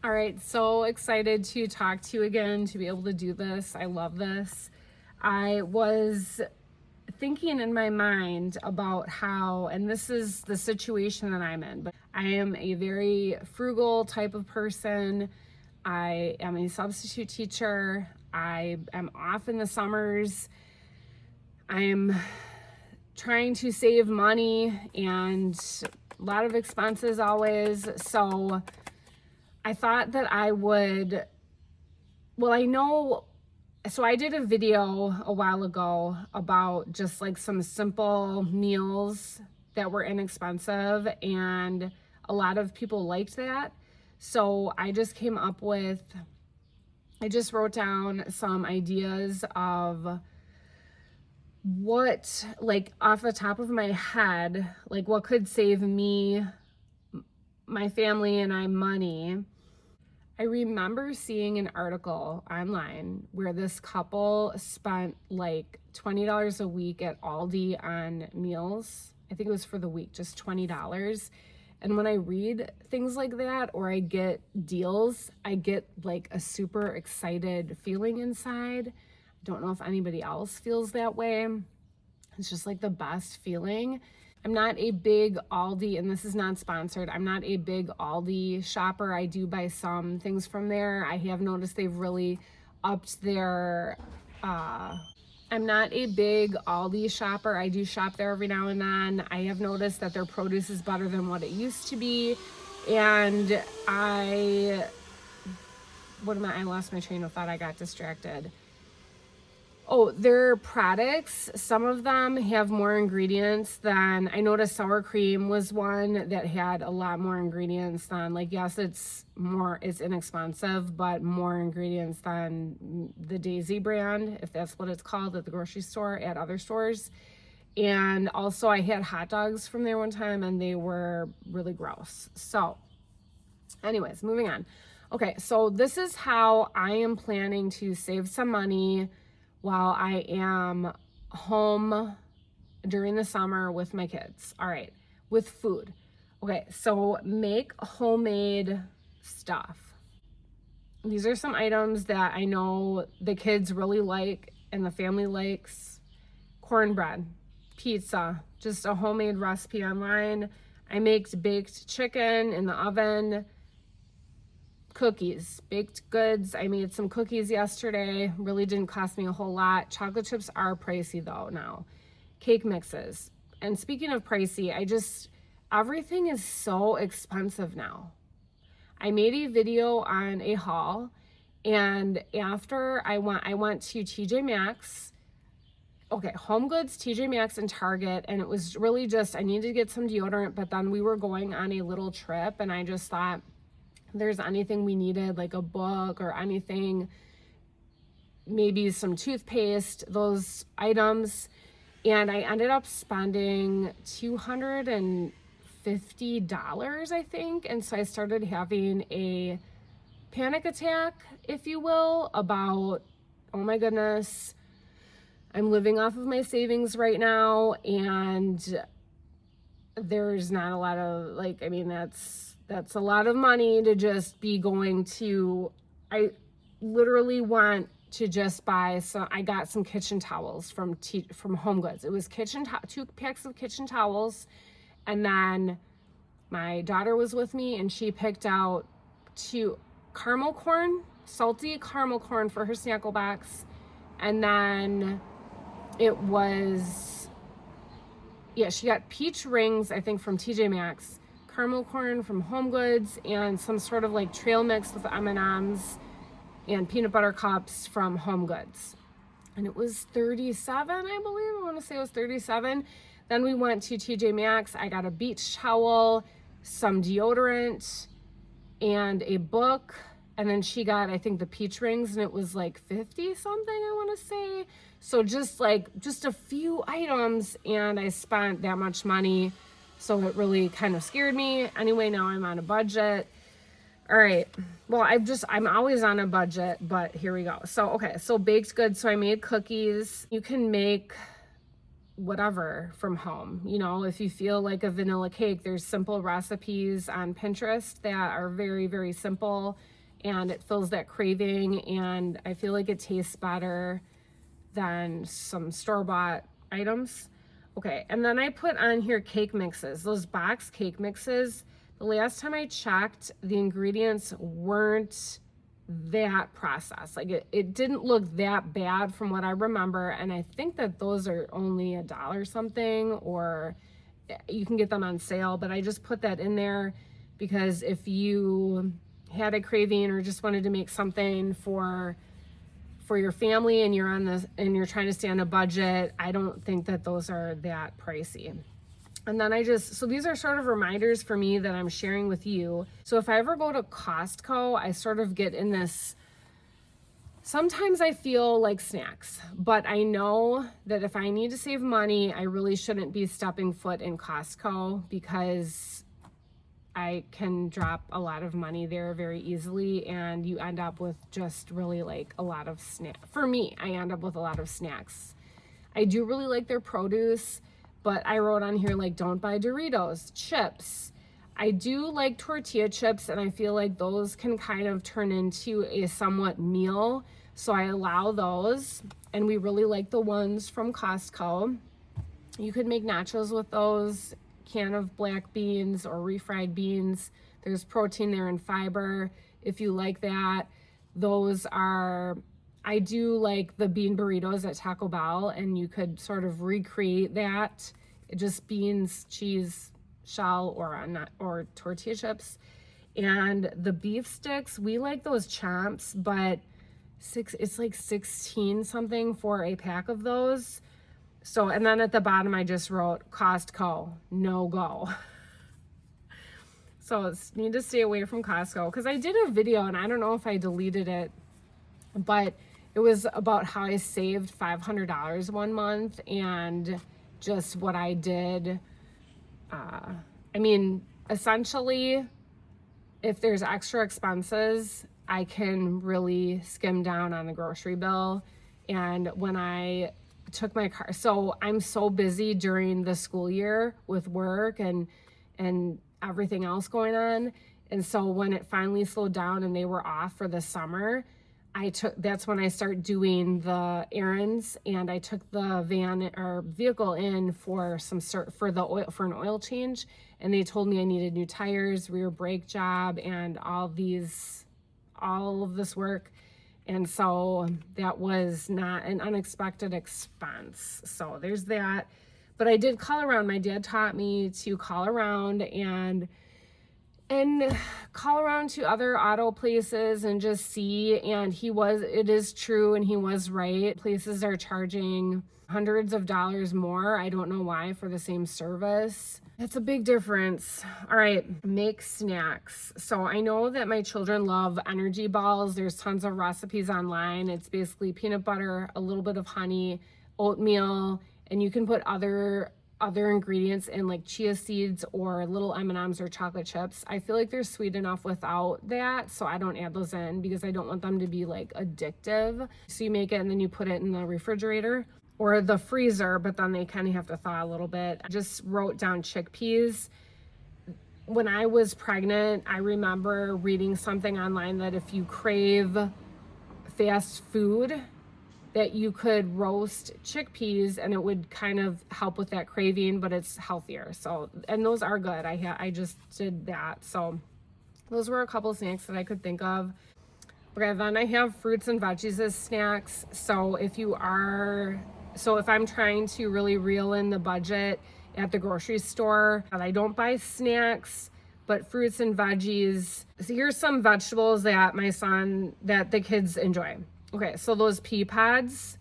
All right, so excited to talk to you again, to be able to do this. I love this. I was thinking in my mind about how, and this is the situation that I'm in, but I am a very frugal type of person. I am a substitute teacher. I am off in the summers. I'm trying to save money and a lot of expenses always. So I thought that I would, well, I know, so I did a video a while ago about just like some simple meals that were inexpensive, and a lot of people liked that. So I just came up with, I just wrote down some ideas of what, like off the top of my head, like what could save me, my family, and I money. I remember seeing an article online where this couple spent like $20 a week at Aldi on meals. I think it was for the week, just $20. And when I read things like that or I get deals, I get like a super excited feeling inside. I don't know if anybody else feels that way. It's just like the best feeling. I'm not a big Aldi, and this is not sponsored. I'm not a big Aldi shopper. I do buy some things from there. I have noticed they've really upped their, I'm not a big Aldi shopper. I do shop there every now and then. I have noticed that their produce is better than what it used to be. And I lost my train of thought. I got distracted. Oh, their products, some of them have more ingredients than, I noticed sour cream was one that had a lot more ingredients than, like, yes, it's inexpensive, but more ingredients than the Daisy brand, if that's what it's called at the grocery store, at other stores. And also I had hot dogs from there one time and they were really gross. So anyways, moving on. Okay, so this is how I am planning to save some money while I am home during the summer with my kids. All right, with food. Okay, so make homemade stuff. These are some items that I know the kids really like and the family likes. Cornbread, pizza, just a homemade recipe online. I made baked chicken in the oven. Cookies, baked goods. I made some cookies yesterday. Really didn't cost me a whole lot. Chocolate chips are pricey though now. Cake mixes. And speaking of pricey, everything is so expensive now. I made a video on a haul, and after I went to TJ Maxx. Okay, Home Goods, TJ Maxx, and Target, and it was really just, I needed to get some deodorant, but then we were going on a little trip, and I just thought, there's anything we needed, like a book or anything, maybe some toothpaste, those items. And I ended up spending $250, I think. And so I started having a panic attack, if you will, about, oh my goodness, I'm living off of my savings right now. And there's not a lot of, like, I mean, that's a lot of money to just be going to. I literally want to just buy some. I got some kitchen towels from Home Goods. It was 2 packs of kitchen towels, and then my daughter was with me and she picked out 2 caramel corn, salty caramel corn for her snackle box, and then it was, yeah, she got peach rings, I think, from TJ Maxx, caramel corn from Home Goods, and some sort of like trail mix with M&Ms and peanut butter cups from Home Goods. And it was $37, I believe. I want to say it was $37. Then we went to TJ Maxx. I got a beach towel, some deodorant, and a book. And then she got, I think, the peach rings, and it was like 50 something, I want to say. So just a few items, and I spent that much money. So it really kind of scared me. Anyway, now I'm on a budget. All right. Well, I'm always on a budget, but here we go. So, okay. So baked goods. So I made cookies. You can make whatever from home. You know, if you feel like a vanilla cake, there's simple recipes on Pinterest that are very, very simple, and it fills that craving, and I feel like it tastes better than some store-bought items. Okay, and then I put on here cake mixes. Those box cake mixes, the last time I checked, the ingredients weren't that processed. Like it didn't look that bad from what I remember, and I think that those are only $1 something, or you can get them on sale, but I just put that in there because if you had a craving or just wanted to make something for your family and you're trying to stay on a budget, I don't think that those are that pricey. And then so these are sort of reminders for me that I'm sharing with you. So if I ever go to Costco, I sort of get in this, sometimes I feel like snacks, but I know that if I need to save money, I really shouldn't be stepping foot in Costco because I can drop a lot of money there very easily, and you end up with just really like a lot of For me, I end up with a lot of snacks. I do really like their produce, but I wrote on here like don't buy Doritos, chips. I do like tortilla chips, and I feel like those can kind of turn into a somewhat meal, so I allow those, and we really like the ones from Costco. You could make nachos with those, can of black beans or refried beans. There's protein there and fiber if you like that. I do like the bean burritos at Taco Bell, and you could sort of recreate that. Just beans, cheese, shell, or tortilla chips. And the beef sticks, we like those Champs, but it's like 16 something for a pack of those. So, and then at the bottom, I just wrote Costco, no go. So need to stay away from Costco, because I did a video, and I don't know if I deleted it, but it was about how I saved $500 one month and just what I did. I mean, essentially, if there's extra expenses, I can really skim down on the grocery bill. And when I took my car, so I'm so busy during the school year with work and everything else going on, and so when it finally slowed down and they were off for the summer, that's when I start doing the errands, and I took the vehicle in for an oil change, and they told me I needed new tires, rear brake job, and all of this work. And so that was not an unexpected expense. So there's that. But I did call around. My dad taught me to call around and call around to other auto places and just see. And it is true, and he was right. Places are charging hundreds of dollars more. I don't know why, for the same service. It's a big difference. All right, make snacks. So I know that my children love energy balls. There's tons of recipes online. It's basically peanut butter, a little bit of honey, oatmeal, and you can put other ingredients in, like chia seeds or little M&Ms or chocolate chips. I feel like they're sweet enough without that, so I don't add those in because I don't want them to be like addictive. So you make it and then you put it in the refrigerator or the freezer, but then they kind of have to thaw a little bit. I just wrote down chickpeas. When I was pregnant, I remember reading something online that if you crave fast food, that you could roast chickpeas and it would kind of help with that craving, but it's healthier. So, and those are good. I just did that. So those were a couple snacks that I could think of. Okay, then I have fruits and veggies as snacks. So if I'm trying to really reel in the budget at the grocery store, I don't buy snacks, but fruits and veggies. So here's some vegetables that the kids enjoy. Okay, so those pea pods,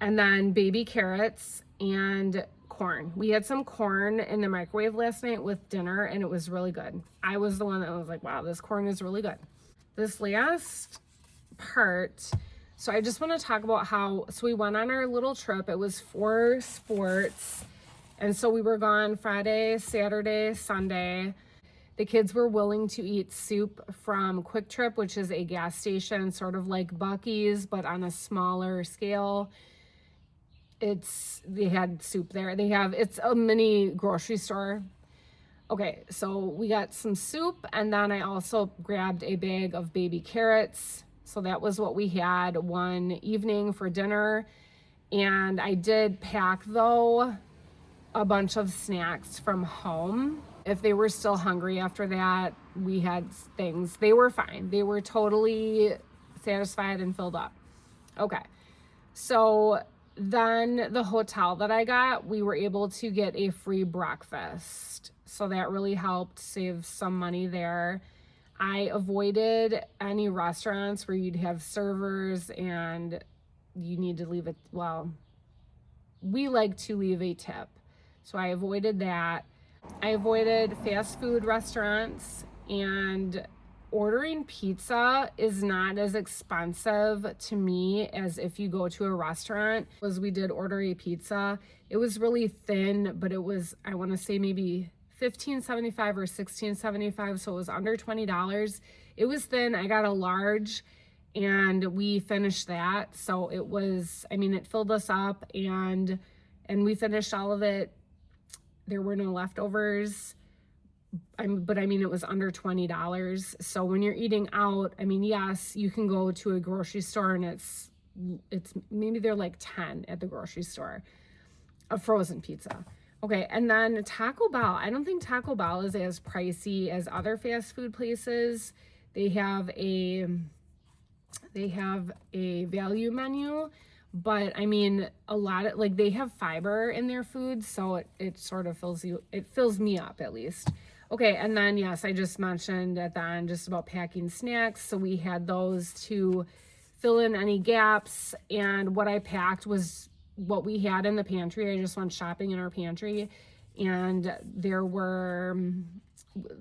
and then baby carrots and corn. We had some corn in the microwave last night with dinner, and it was really good. I was the one that was like, wow, this corn is really good. This last part, so I just want to talk about so we went on our little trip. It was for sports, and so we were gone Friday, Saturday, Sunday. The kids were willing to eat soup from Quick Trip, which is a gas station, sort of like Buc-ee's, but on a smaller scale. they had soup there. It's a mini grocery store. Okay, so we got some soup, and then I also grabbed a bag of baby carrots. So that was what we had one evening for dinner. And I did pack, though, a bunch of snacks from home. If they were still hungry after that, we had things. They were fine. They were totally satisfied and filled up. Okay, so then the hotel that I got, we were able to get a free breakfast. So that really helped save some money there. I avoided any restaurants where you'd have servers and you need to leave it. Well, we like to leave a tip. So I avoided that. I avoided fast food restaurants, and ordering pizza is not as expensive to me as if you go to a restaurant. We did order a pizza. It was really thin, but it was, I want to say maybe $15.75 or $16.75, so it was under $20. It was thin. I got a large, and we finished that. So it was, I mean, it filled us up, and we finished all of it. There were no leftovers. But I mean, it was under $20. So when you're eating out, I mean, yes, you can go to a grocery store and it's maybe they're like 10 at the grocery store, a frozen pizza. Okay, and then Taco Bell. I don't think Taco Bell is as pricey as other fast food places. They have a value menu, but I mean, a lot of, like, they have fiber in their food, so it sort of fills me up at least. Okay, and then yes, I just mentioned at the end just about packing snacks. So we had those to fill in any gaps, and what I packed was what we had in the pantry. I just went shopping in our pantry, and there were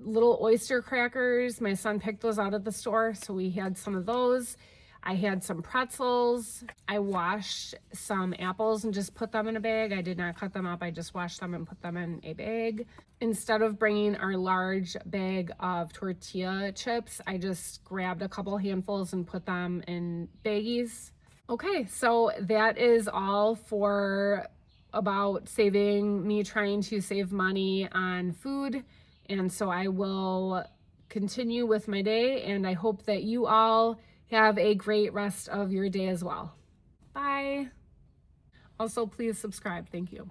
little oyster crackers. My son picked those out at the store, so we had some of those. I had some pretzels. I washed some apples and just put them in a bag. I did not cut them up. I just washed them and put them in a bag. Instead of bringing our large bag of tortilla chips, I just grabbed a couple handfuls and put them in baggies. Okay, so that is all for about trying to save money on food. And so I will continue with my day, and I hope that you all have a great rest of your day as well. Bye. Also, please subscribe. Thank you.